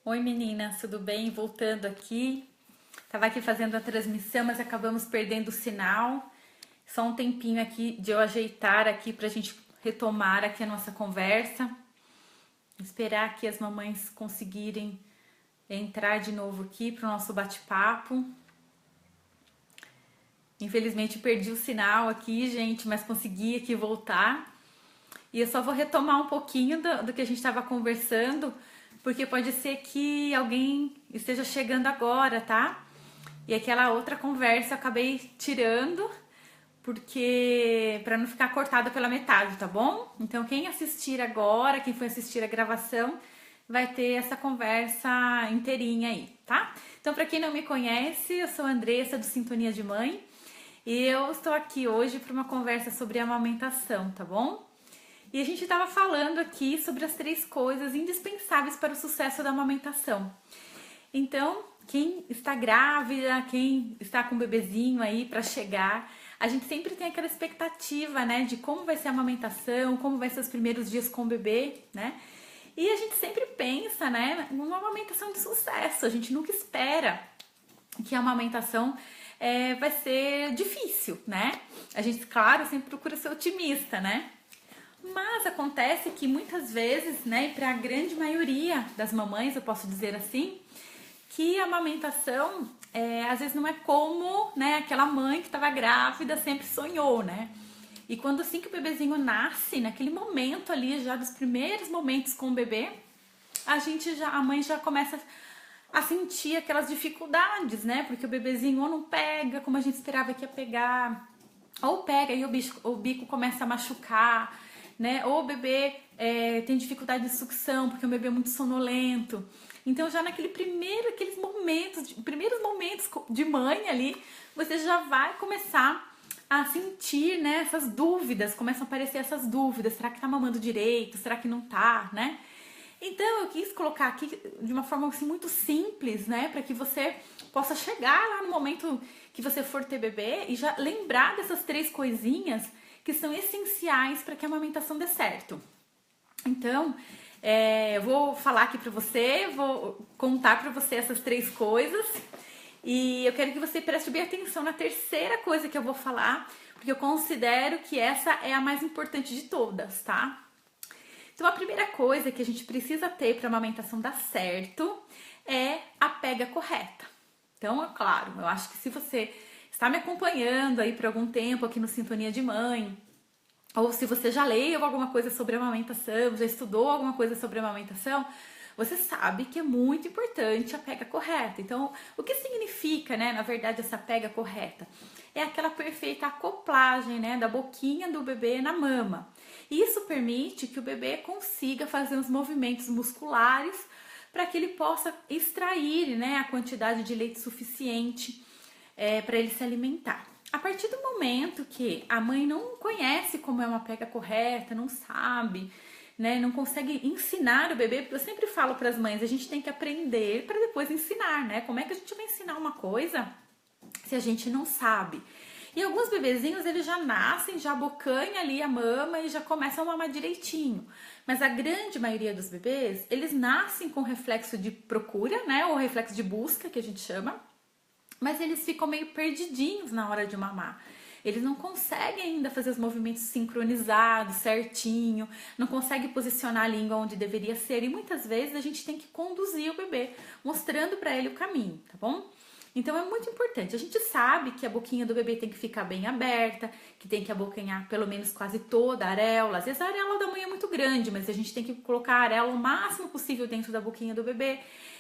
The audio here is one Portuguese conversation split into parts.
Oi meninas, tudo bem? Voltando aqui. Tava aqui fazendo a transmissão, mas acabamos perdendo o sinal. Só um tempinho aqui de eu ajeitar aqui pra gente retomar aqui a nossa conversa. Esperar que as mamães conseguirem entrar de novo aqui pro nosso bate-papo. Infelizmente perdi o sinal aqui, gente, mas consegui aqui voltar. E eu só vou retomar um pouquinho do que a gente estava conversando, porque pode ser que alguém esteja chegando agora, tá? E aquela outra conversa eu acabei tirando, porque para não ficar cortada pela metade, tá bom? Então quem assistir agora, quem for assistir a gravação, vai ter essa conversa inteirinha aí, tá? Então para quem não me conhece, eu sou a Andressa do Sintonia de Mãe, e eu estou aqui hoje para uma conversa sobre amamentação, tá bom? E a gente estava falando aqui sobre as 3 coisas indispensáveis para o sucesso da amamentação. Então, quem está grávida, quem está com um bebezinho aí para chegar, a gente sempre tem aquela expectativa, né, de como vai ser a amamentação, como vai ser os primeiros dias com o bebê, né? E a gente sempre pensa, né, numa amamentação de sucesso. A gente nunca espera que a amamentação vai ser difícil, né? A gente, claro, sempre procura ser otimista, né? Mas acontece que muitas vezes, né, e para a grande maioria das mamães, eu posso dizer assim, que a amamentação às vezes não é como, né, aquela mãe que estava grávida sempre sonhou, né? E quando assim que o bebezinho nasce, naquele momento ali, já dos primeiros momentos com o bebê, a mãe já começa a sentir aquelas dificuldades, né? Porque o bebezinho ou não pega como a gente esperava que ia pegar, ou pega e o bico começa a machucar, né? Ou o bebê tem dificuldade de sucção, porque o bebê é muito sonolento. Então já aqueles primeiros momentos de mãe ali, você já vai começar a sentir, né, essas dúvidas, começam a aparecer essas dúvidas, será que tá mamando direito, será que não tá, né? Então eu quis colocar aqui de uma forma assim muito simples, né, para que você possa chegar lá no momento que você for ter bebê e já lembrar dessas 3 coisinhas que são essenciais para que a amamentação dê certo. Então, eu vou falar aqui para você, vou contar para você essas 3 coisas e eu quero que você preste bem atenção na terceira coisa que eu vou falar, porque eu considero que essa é a mais importante de todas, tá? Então, a primeira coisa que a gente precisa ter para a amamentação dar certo é a pega correta. Então, é claro, eu acho que se você está me acompanhando aí por algum tempo aqui no Sintonia de Mãe, ou se você já leu alguma coisa sobre amamentação, já estudou alguma coisa sobre amamentação, você sabe que é muito importante a pega correta. Então, o que significa, né, na verdade, essa pega correta? É aquela perfeita acoplagem, né, da boquinha do bebê na mama. Isso permite que o bebê consiga fazer os movimentos musculares para que ele possa extrair, né, a quantidade de leite suficiente para ele se alimentar. A partir do momento que a mãe não conhece como é uma pega correta, não sabe, né, não consegue ensinar o bebê, porque eu sempre falo para as mães, a gente tem que aprender para depois ensinar, né? Como é que a gente vai ensinar uma coisa se a gente não sabe? E alguns bebezinhos, eles já nascem, já abocanham ali a mama e já começam a mamar direitinho. Mas a grande maioria dos bebês, eles nascem com reflexo de procura, né, ou reflexo de busca, que a gente chama, mas eles ficam meio perdidinhos na hora de mamar. Eles não conseguem ainda fazer os movimentos sincronizados, certinho, não conseguem posicionar a língua onde deveria ser e muitas vezes a gente tem que conduzir o bebê, mostrando para ele o caminho, tá bom? Então é muito importante. A gente sabe que a boquinha do bebê tem que ficar bem aberta, que tem que abocanhar pelo menos quase toda a areola. Às vezes a areola da mãe é muito grande, mas a gente tem que colocar a areola o máximo possível dentro da boquinha do bebê.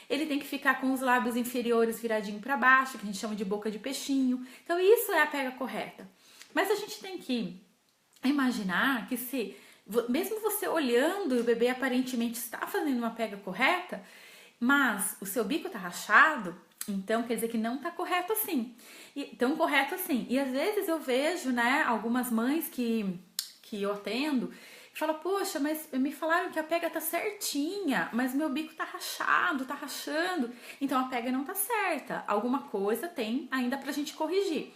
Ele tem que ficar com os lábios inferiores viradinho para baixo, que a gente chama de boca de peixinho. Então isso é a pega correta. Mas a gente tem que imaginar que se, mesmo você olhando e o bebê aparentemente está fazendo uma pega correta, mas o seu bico tá rachado, então quer dizer que não tá correto assim. Tão correto assim. E às vezes eu vejo, né, algumas mães que eu atendo, fala, poxa, mas me falaram que a pega tá certinha, mas meu bico tá rachado, tá rachando, então a pega não tá certa. Alguma coisa tem ainda pra gente corrigir.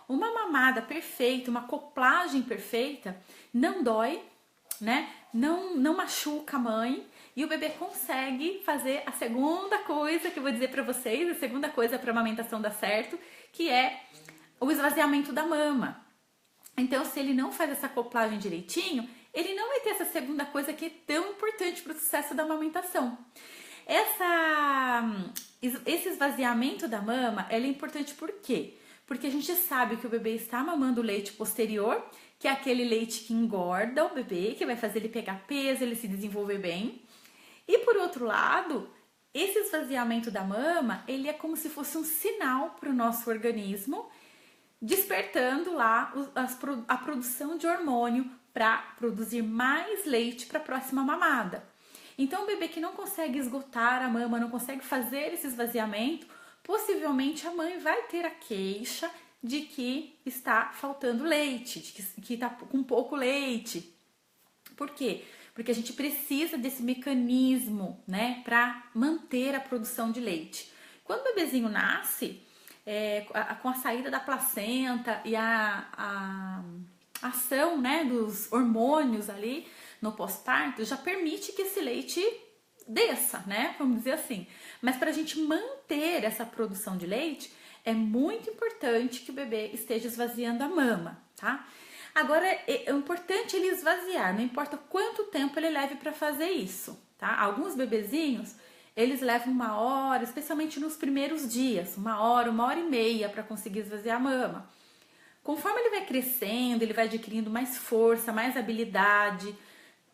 Uma mamada perfeita, uma acoplagem perfeita, não dói, né? Não machuca a mãe E o bebê consegue fazer a segunda coisa que eu vou dizer para vocês, a segunda coisa para a amamentação dar certo, que é o esvaziamento da mama. Então, se ele não faz essa acoplagem direitinho, ele não vai ter essa segunda coisa que é tão importante para o sucesso da amamentação. Esse esvaziamento da mama, é importante por quê? Porque a gente sabe que o bebê está mamando o leite posterior, que é aquele leite que engorda o bebê, que vai fazer ele pegar peso, ele se desenvolver bem. E por outro lado, esse esvaziamento da mama, ele é como se fosse um sinal para o nosso organismo, despertando lá a produção de hormônio para produzir mais leite para a próxima mamada. Então, o bebê que não consegue esgotar a mama, não consegue fazer esse esvaziamento, possivelmente a mãe vai ter a queixa de que está faltando leite, de que está com pouco leite. Por quê? Porque a gente precisa desse mecanismo, né, para manter a produção de leite. Quando o bebezinho nasce, com a saída da placenta e a ação, né, dos hormônios ali no pós-parto, já permite que esse leite desça, né, vamos dizer assim. Mas para a gente manter essa produção de leite, é muito importante que o bebê esteja esvaziando a mama, tá? Agora, é importante ele esvaziar, não importa quanto tempo ele leve para fazer isso, tá? Alguns bebezinhos, eles levam 1 hora, especialmente nos primeiros dias, 1 hora e meia para conseguir esvaziar a mama. Conforme ele vai crescendo, ele vai adquirindo mais força, mais habilidade,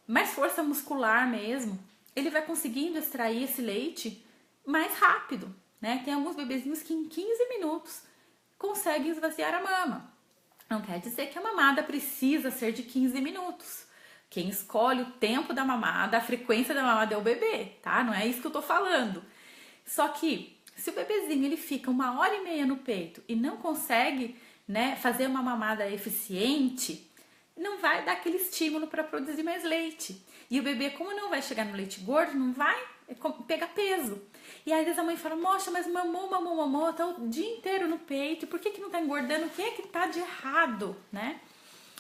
mais força muscular mesmo, ele vai conseguindo extrair esse leite mais rápido, né? Tem alguns bebezinhos que em 15 minutos conseguem esvaziar a mama. Não quer dizer que a mamada precisa ser de 15 minutos. Quem escolhe o tempo da mamada, a frequência da mamada é o bebê, tá? Não é isso que eu tô falando. Só que se o bebezinho ele fica 1 hora e meia no peito e não consegue, né, fazer uma mamada eficiente, não vai dar aquele estímulo para produzir mais leite. E o bebê, como não vai chegar no leite gordo, não vai pegar peso. E aí, às vezes a mãe fala, moxa, mas mamou, tá o dia inteiro no peito, e por que não tá engordando? O que é que tá de errado, né?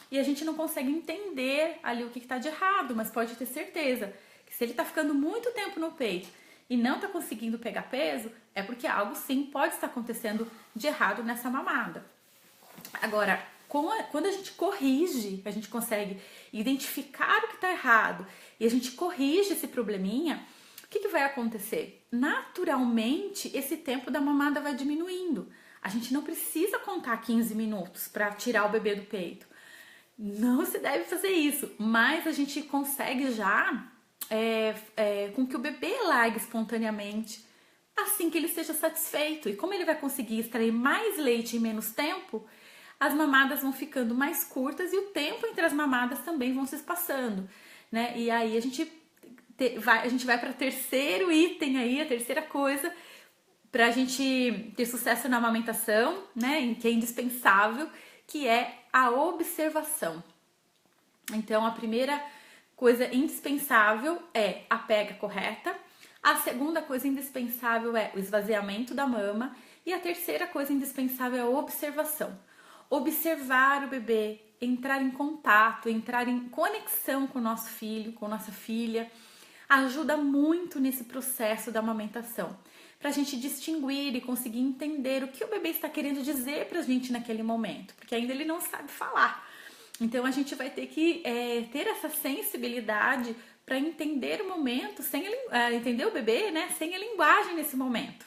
E a gente não consegue entender ali o que tá de errado, mas pode ter certeza que se ele tá ficando muito tempo no peito e não tá conseguindo pegar peso, é porque algo sim pode estar acontecendo de errado nessa mamada. Agora, quando a gente corrige, a gente consegue identificar o que está errado e a gente corrige esse probleminha, o que vai acontecer? Naturalmente, esse tempo da mamada vai diminuindo. A gente não precisa contar 15 minutos para tirar o bebê do peito. Não se deve fazer isso, mas a gente consegue já com que o bebê largue espontaneamente assim que ele esteja satisfeito. E como ele vai conseguir extrair mais leite em menos tempo, as mamadas vão ficando mais curtas e o tempo entre as mamadas também vão se espaçando, né? E aí a gente vai para o terceiro item aí, a terceira coisa para a gente ter sucesso na amamentação, né? Que é indispensável, que é a observação. Então, a primeira coisa indispensável é a pega correta. A segunda coisa indispensável é o esvaziamento da mama. E a terceira coisa indispensável é a observação. Observar o bebê, entrar em contato, entrar em conexão com o nosso filho, com nossa filha, ajuda muito nesse processo da amamentação. Para a gente distinguir e conseguir entender o que o bebê está querendo dizer para a gente naquele momento, porque ainda ele não sabe falar. Então a gente vai ter que ter essa sensibilidade para entender o momento, entender o bebê, né, sem a linguagem nesse momento.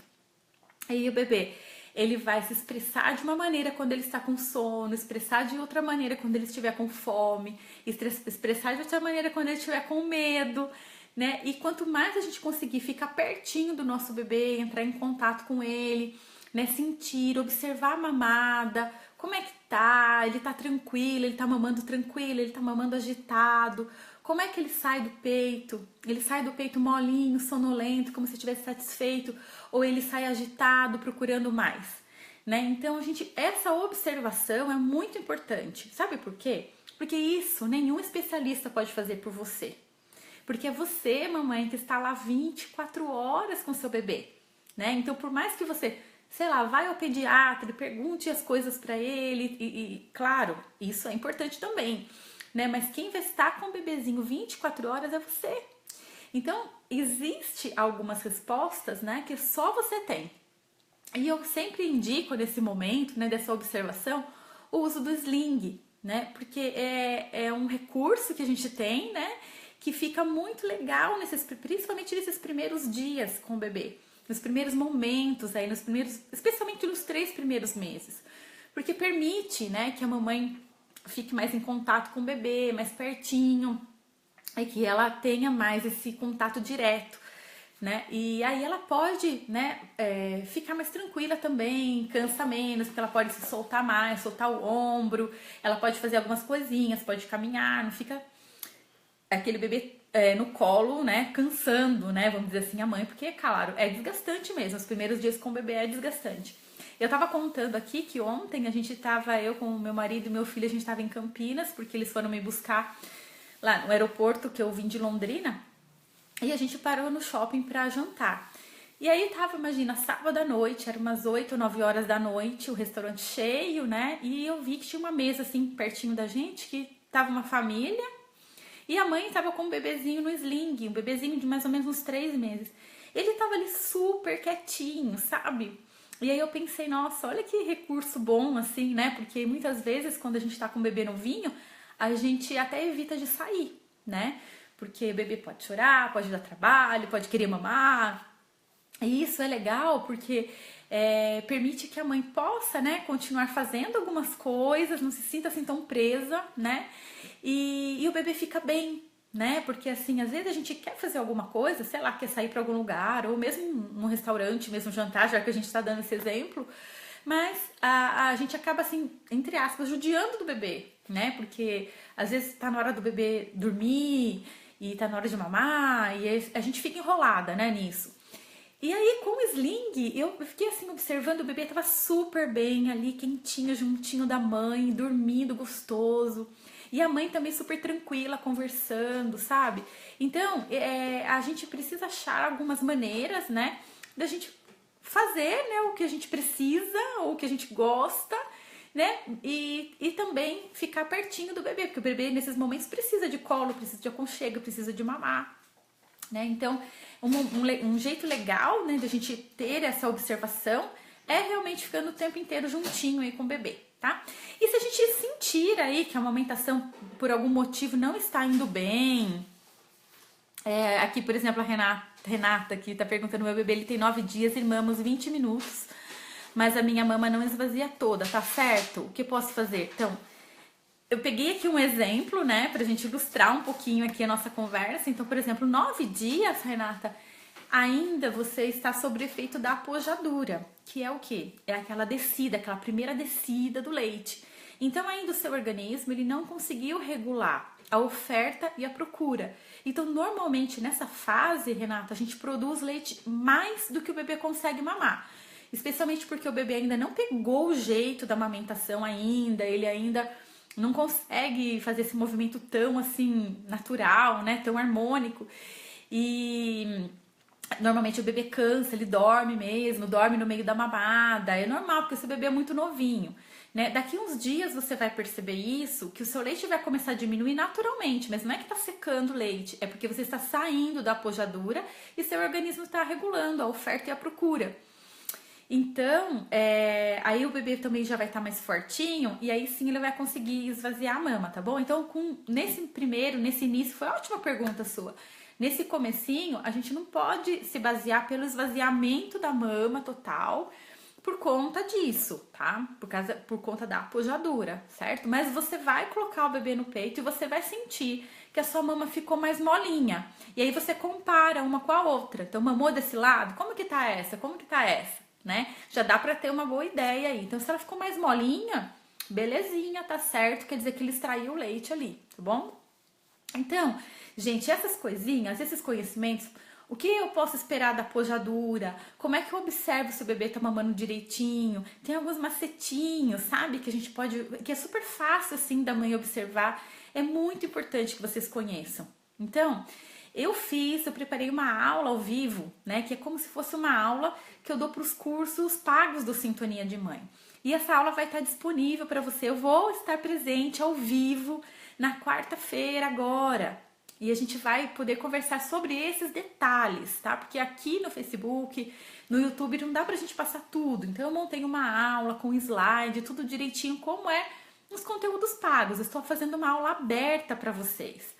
E o bebê, ele vai se expressar de uma maneira quando ele está com sono, expressar de outra maneira quando ele estiver com fome, expressar de outra maneira quando ele estiver com medo, né? E quanto mais a gente conseguir ficar pertinho do nosso bebê, entrar em contato com ele, né? Sentir, observar a mamada, como é que tá, ele tá tranquilo, ele tá mamando tranquilo, ele tá mamando agitado, como é que ele sai do peito? Ele sai do peito molinho, sonolento, como se estivesse satisfeito, ou ele sai agitado, procurando mais, né? Então, essa observação é muito importante. Sabe por quê? Porque isso nenhum especialista pode fazer por você. Porque é você, mamãe, que está lá 24 horas com seu bebê, né? Então, por mais que você, sei lá, vai ao pediatra e pergunte as coisas para ele, e claro, isso é importante também, né? Mas quem vai estar com o bebezinho 24 horas é você. Então, existe algumas respostas, né, que só você tem. E eu sempre indico nesse momento, né, dessa observação, o uso do sling, né, porque é um recurso que a gente tem, né, que fica muito legal, principalmente nesses primeiros dias com o bebê, nos primeiros momentos, aí, especialmente nos 3 primeiros meses, porque permite, né, que a mamãe fique mais em contato com o bebê, mais pertinho, e que ela tenha mais esse contato direto, né? E aí ela pode, né, ficar mais tranquila também, cansa menos, porque ela pode se soltar mais, soltar o ombro, ela pode fazer algumas coisinhas, pode caminhar, não fica aquele bebê no colo, né, cansando, né, vamos dizer assim, a mãe, porque, claro, é desgastante mesmo, os primeiros dias com o bebê é desgastante. Eu tava contando aqui que ontem eu com o meu marido e meu filho, a gente tava em Campinas, porque eles foram me buscar lá no aeroporto que eu vim de Londrina, e a gente parou no shopping pra jantar. E aí tava, imagina, sábado à noite, era umas 8 ou 9 horas da noite, o restaurante cheio, né? E eu vi que tinha uma mesa assim pertinho da gente, que tava uma família, e a mãe tava com um bebezinho no sling, um bebezinho de mais ou menos uns 3 meses. Ele tava ali super quietinho, sabe? E aí eu pensei, nossa, olha que recurso bom, assim, né? Porque muitas vezes, quando a gente tá com um bebê novinho, a gente até evita de sair, né? Porque o bebê pode chorar, pode dar trabalho, pode querer mamar. E isso é legal porque permite que a mãe possa, né, continuar fazendo algumas coisas, não se sinta assim tão presa, né? E o bebê fica bem, né? Porque assim, às vezes a gente quer fazer alguma coisa, sei lá, quer sair para algum lugar, ou mesmo num restaurante, mesmo jantar, já que a gente tá dando esse exemplo, mas a gente acaba assim, entre aspas, judiando do bebê, né? Porque às vezes tá na hora do bebê dormir e tá na hora de mamar e a gente fica enrolada, né, nisso. E aí, com o sling, eu fiquei assim, observando, o bebê tava super bem ali, quentinho, juntinho da mãe, dormindo gostoso. E a mãe também super tranquila, conversando, sabe? Então, a gente precisa achar algumas maneiras, né, da gente fazer, né, o que a gente precisa, ou o que a gente gosta, né, e também ficar pertinho do bebê, porque o bebê nesses momentos precisa de colo, precisa de aconchego, precisa de mamar, né? Então, um jeito legal, né, da gente ter essa observação é realmente ficando o tempo inteiro juntinho aí com o bebê, tá? E se a gente sentir aí que a amamentação por algum motivo não está indo bem, aqui, por exemplo, a Renata aqui tá perguntando, meu bebê ele tem 9 dias e mama uns 20 minutos, mas a minha mama não esvazia toda, tá certo? O que eu posso fazer? Então, eu peguei aqui um exemplo, né, pra gente ilustrar um pouquinho aqui a nossa conversa. Então, por exemplo, 9 dias, Renata, ainda você está sob efeito da apojadura, que é o quê? É aquela descida, aquela primeira descida do leite. Então, ainda o seu organismo, ele não conseguiu regular a oferta e a procura. Então, normalmente, nessa fase, Renata, a gente produz leite mais do que o bebê consegue mamar. Especialmente porque o bebê ainda não pegou o jeito da amamentação ainda, ele ainda não consegue fazer esse movimento tão assim natural, né, tão harmônico. E normalmente o bebê cansa, ele dorme mesmo, dorme no meio da mamada. É normal, porque esse bebê é muito novinho, né? Daqui uns dias você vai perceber isso, que o seu leite vai começar a diminuir naturalmente, mas não é que está secando o leite, é porque você está saindo da apojadura e seu organismo está regulando a oferta e a procura. Então, aí o bebê também já vai estar mais fortinho e aí sim ele vai conseguir esvaziar a mama, tá bom? Então, nesse início, foi uma ótima pergunta sua. Nesse comecinho, a gente não pode se basear pelo esvaziamento da mama total por conta disso, tá? Por conta da apojadura, certo? Mas você vai colocar o bebê no peito e você vai sentir que a sua mama ficou mais molinha. E aí você compara uma com a outra. Então, mamou desse lado? Como que tá essa? Como que tá essa? Né? Já dá pra ter uma boa ideia aí. Então, se ela ficou mais molinha, belezinha, tá certo, quer dizer que ele extraiu o leite ali, tá bom? Então, gente, essas coisinhas, esses conhecimentos, o que eu posso esperar da pojadura? Como é que eu observo se o bebê tá mamando direitinho? Tem alguns macetinhos, sabe? Que a gente pode, que é super fácil assim da mãe observar. É muito importante que vocês conheçam. Então, eu preparei uma aula ao vivo, né? Que é como se fosse uma aula que eu dou para os cursos pagos do Sintonia de Mãe. E essa aula vai estar disponível para você. Eu vou estar presente ao vivo na quarta-feira agora, e a gente vai poder conversar sobre esses detalhes, tá? Porque aqui no Facebook, no YouTube, não dá pra gente passar tudo. Então eu montei uma aula com slide, tudo direitinho, como é nos conteúdos pagos. Eu estou fazendo uma aula aberta para vocês.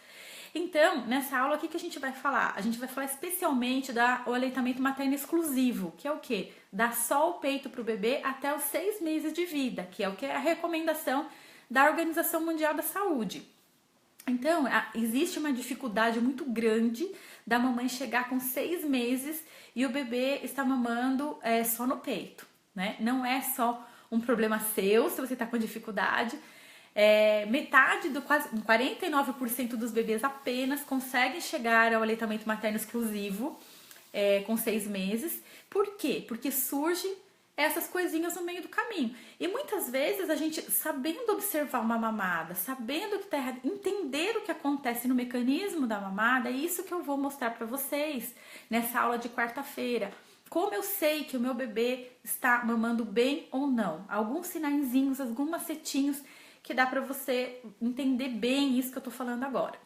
Então, nessa aula, o que a gente vai falar? A gente vai falar especialmente do aleitamento materno exclusivo, que é o quê? Dar só o peito para o bebê até os 6 meses de vida, que é o que é a recomendação da Organização Mundial da Saúde. Então, existe uma dificuldade muito grande da mamãe chegar com 6 meses e o bebê está mamando só no peito, né? Não é só um problema seu, se você está com dificuldade. Metade, quase 49% dos bebês apenas conseguem chegar ao aleitamento materno exclusivo com 6 meses. Por quê? Porque surge essas coisinhas no meio do caminho. E muitas vezes a gente, sabendo observar uma mamada, sabendo o que está errado, entender o que acontece no mecanismo da mamada, é isso que eu vou mostrar para vocês nessa aula de quarta-feira. Como eu sei que o meu bebê está mamando bem ou não? Alguns sinaizinhos, alguns macetinhos que dá para você entender bem isso que eu tô falando agora.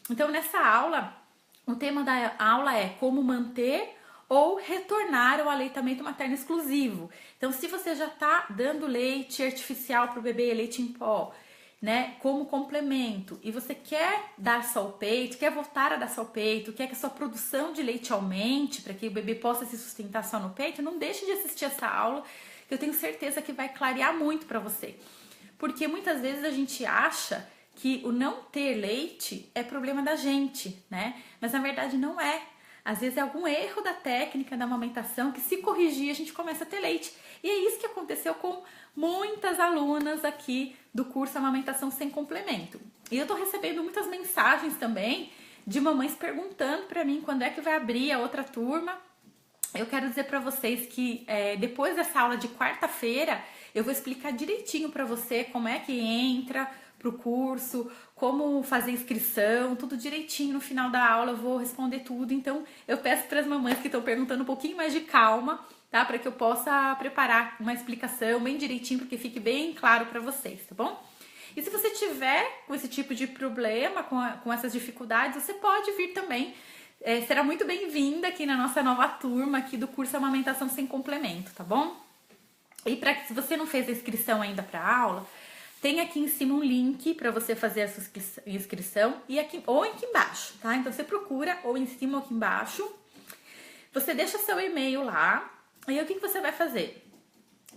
Então, nessa aula, o tema da aula é como manter ou retornar ao aleitamento materno exclusivo. Então, se você já tá dando leite artificial pro bebê, leite em pó, né, como complemento, e você quer dar só o peito, quer voltar a dar só o peito, quer que a sua produção de leite aumente para que o bebê possa se sustentar só no peito, não deixe de assistir essa aula, que eu tenho certeza que vai clarear muito para você. Porque muitas vezes a gente acha que o não ter leite é problema da gente, né? Mas na verdade não é. Às vezes é algum erro da técnica da amamentação que, se corrigir, a gente começa a ter leite. E é isso que aconteceu com muitas alunas aqui do curso Amamentação Sem Complemento. E eu tô recebendo muitas mensagens também de mamães perguntando para mim quando é que vai abrir a outra turma. Eu quero dizer para vocês que depois dessa aula de quarta-feira, eu vou explicar direitinho para você como é que entra pro curso, como fazer inscrição, tudo direitinho. No final da aula eu vou responder tudo. Então eu peço para as mamães que estão perguntando um pouquinho mais de calma, tá? Para que eu possa preparar uma explicação bem direitinho, porque fique bem claro para vocês, tá bom? E se você tiver com esse tipo de problema, com essas dificuldades, você pode vir também. Será muito bem-vinda aqui na nossa nova turma aqui do curso Amamentação Sem Complemento, tá bom? E se você não fez a inscrição ainda para a aula, tem aqui em cima um link para você fazer a sua inscrição e aqui embaixo, tá? Então você procura ou em cima ou aqui embaixo. Você deixa seu e-mail lá e aí o que você vai fazer?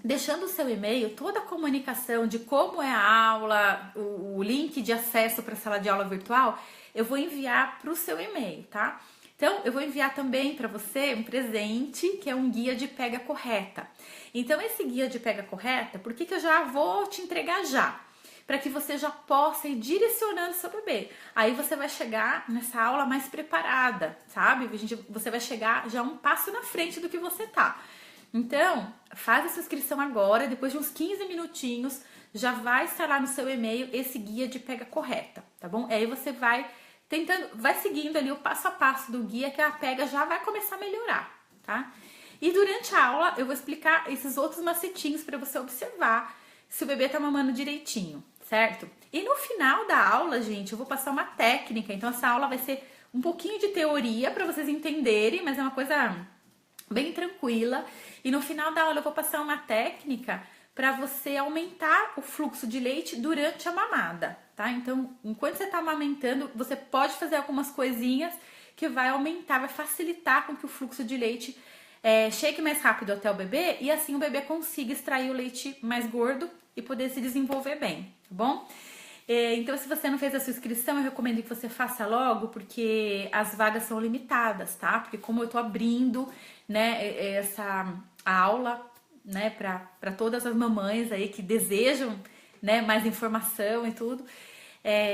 Deixando o seu e-mail, toda a comunicação de como é a aula, o link de acesso para a sala de aula virtual, eu vou enviar para o seu e-mail, tá? Então, eu vou enviar também para você um presente, que é um guia de pega correta. Então, esse guia de pega correta, por que eu já vou te entregar já? Para que você já possa ir direcionando seu bebê. Aí você vai chegar nessa aula mais preparada, sabe? Você vai chegar já um passo na frente do que você tá. Então, faz a sua inscrição agora, depois de uns 15 minutinhos, já vai estar lá no seu e-mail esse guia de pega correta, tá bom? Aí você vai seguindo ali o passo a passo do guia, que a pega já vai começar a melhorar, tá? E durante a aula eu vou explicar esses outros macetinhos para você observar se o bebê tá mamando direitinho, certo? E no final da aula, gente, eu vou passar uma técnica, então essa aula vai ser um pouquinho de teoria para vocês entenderem, mas é uma coisa bem tranquila. E no final da aula eu vou passar uma técnica para você aumentar o fluxo de leite durante a mamada, tá? Então, enquanto você tá amamentando, você pode fazer algumas coisinhas que vai aumentar, vai facilitar com que o fluxo de leite chegue mais rápido até o bebê e assim o bebê consiga extrair o leite mais gordo e poder se desenvolver bem, tá bom? Então, se você não fez a sua inscrição, eu recomendo que você faça logo, porque as vagas são limitadas, tá? Porque como eu tô abrindo, né, a aula, né, para todas as mamães aí que desejam, né, mais informação e tudo,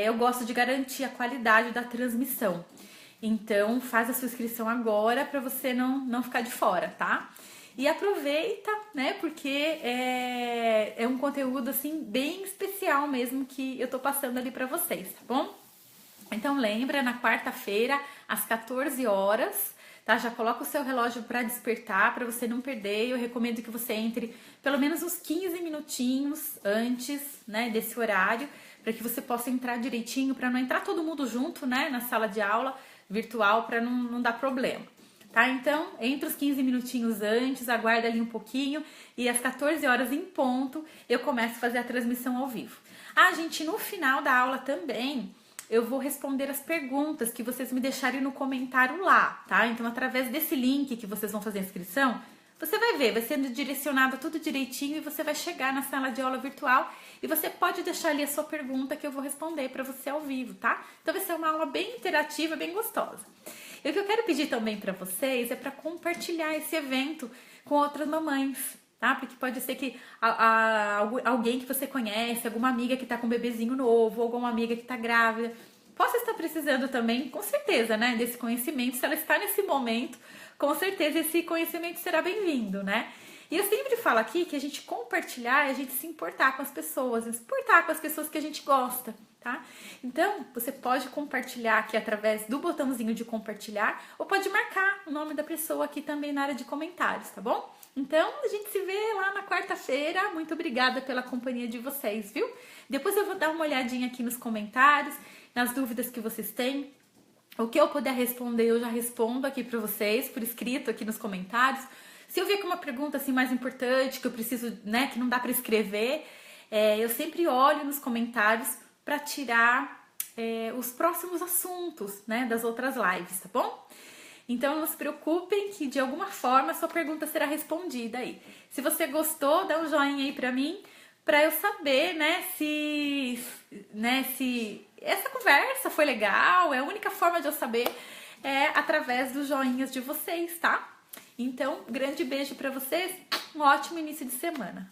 eu gosto de garantir a qualidade da transmissão. Então, faz a sua inscrição agora para você não ficar de fora, tá? E aproveita, né, porque é um conteúdo, assim, bem especial mesmo que eu tô passando ali para vocês, tá bom? Então, lembra, na quarta-feira, às 14 horas, tá? Já coloca o seu relógio para despertar, para você não perder. Eu recomendo que você entre pelo menos uns 15 minutinhos antes, né, desse horário, para que você possa entrar direitinho, para não entrar todo mundo junto, né, na sala de aula virtual, para não dar problema. Tá? Então, entre os 15 minutinhos antes, aguarda ali um pouquinho e às 14 horas em ponto eu começo a fazer a transmissão ao vivo. Ah, gente, no final da aula também eu vou responder as perguntas que vocês me deixarem no comentário lá, tá? Então, através desse link que vocês vão fazer a inscrição, você vai ver, vai sendo direcionado tudo direitinho e você vai chegar na sala de aula virtual e você pode deixar ali a sua pergunta que eu vou responder para você ao vivo, tá? Então, vai ser uma aula bem interativa, bem gostosa. E o que eu quero pedir também para vocês é para compartilhar esse evento com outras mamães, tá? Porque pode ser que alguém que você conhece, alguma amiga que está com um bebezinho novo, alguma amiga que está grávida, possa estar precisando também, com certeza, né, desse conhecimento. Se ela está nesse momento, com certeza esse conhecimento será bem-vindo, né? E eu sempre falo aqui que a gente compartilhar é a gente se importar com as pessoas, se importar com as pessoas que a gente gosta, tá? Então, você pode compartilhar aqui através do botãozinho de compartilhar ou pode marcar o nome da pessoa aqui também na área de comentários, tá bom? Então, a gente se vê lá na quarta-feira. Muito obrigada pela companhia de vocês, viu? Depois eu vou dar uma olhadinha aqui nos comentários, nas dúvidas que vocês têm. O que eu puder responder, eu já respondo aqui para vocês, por escrito aqui nos comentários. Se eu ver que uma pergunta assim mais importante, que eu preciso, né, que não dá para escrever, eu sempre olho nos comentários para tirar os próximos assuntos, né, das outras lives, tá bom? Então não se preocupem que de alguma forma a sua pergunta será respondida aí. Se você gostou, dá um joinha aí para mim, para eu saber, se essa conversa foi legal. É a única forma de eu saber através dos joinhas de vocês, tá? Então, grande beijo para vocês, um ótimo início de semana.